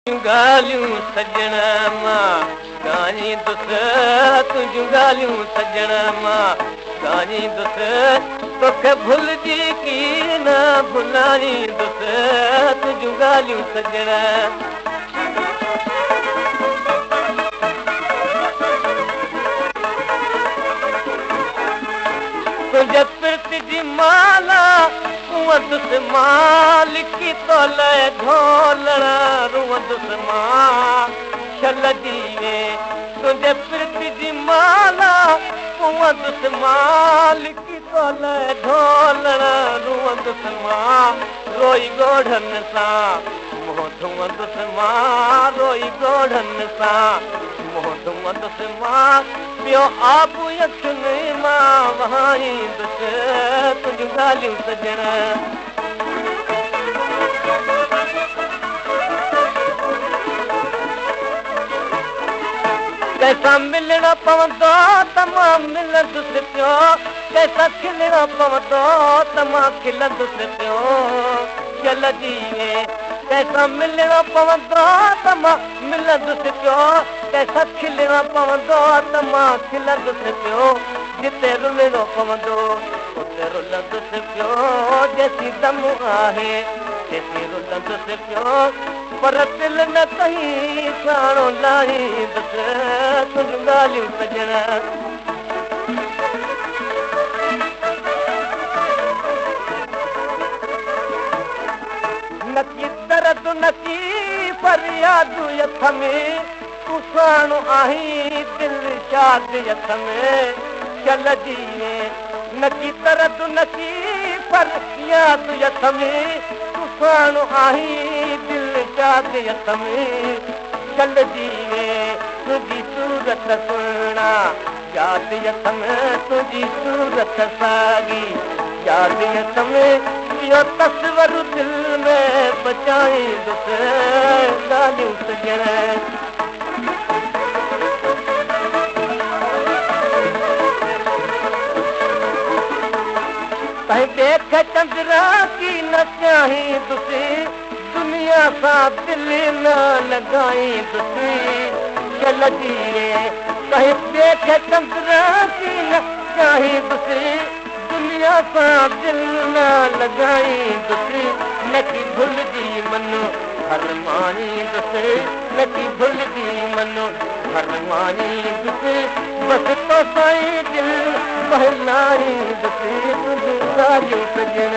ॻाल्हियूं सजण मां ॻाईंदुसि तुंहिंजूं ॻाल्हियूं सजण मां ॻाईंदुसि तोखे भुलिजी की न भुलाईंदुसि तुंहिंजूं ॻाल्हियूं सजण तुंहिंजे पिर्त जी माला रुअंदुसि मां लिखी तोले ढोलण रुअंदुसि मां छल जी तुंहिंजे पिर्त जी माला रुअंदुसि मां लिखी तोले ढोलण रुअंदुसि मां रोई ॻोढ़नि सां मुंहुं धुअंदुसि मां रोई ॻोढ़नि सां मुंहुं धुअंदुसि मां ॿियो आबू अखियुनि मां वहाईंदुसि तुंहिंजूं ॻाल्हियूं सजण कैसा मिलणो पवंदो त मां मिलंदुसि पियो कैसा खिलणो पवंदो त मां खिलंदुसि पियो चल जी कैसा मिलणो पवंदो त मां मिलंदुसि पियो कैसा खिलणो पवंदो त मां खिलंदुसि पियो जिते रुलणो पवंदो उते रुलंदुसि पियो जेसी दम आहे तेसी रुलंदुसि पियो पर दिलि न कहीं छाणो लाहींदुसि तुंहिंजूं ॻाल्हियूं सजण नकी दर्द नकी फरियादू यथ में तूं साणो आहीं दिलि शाद यथ में चल जी नकी दर्द नकी फरियादू यथ में तूं साणो आहीं दिलि शाद यथ में चल जी तुंहिंजी सूरत सुहिणा यादि यथ में तुंहिंजी सूरत साॻी यादि यथ में इहो तस्वर दिलि में बचाईंदुसि ॻाल्हियूं सजण देख चंद्रा की न चाहींदुसि दुनिया सां दिलि न लॻाईंदुसि चल जी देख चंद्रा की न चाहींदुसि दुनिया सां दिलि न लॻाईंदुसि नकी भुलिजी मनो हर मानींदुसि नकी भुलिजी मनो हर मानींदुसि बसि तो साईं दिलि बहलाईंदुसि तुंहिंजूं ॻाल्हियूं सजण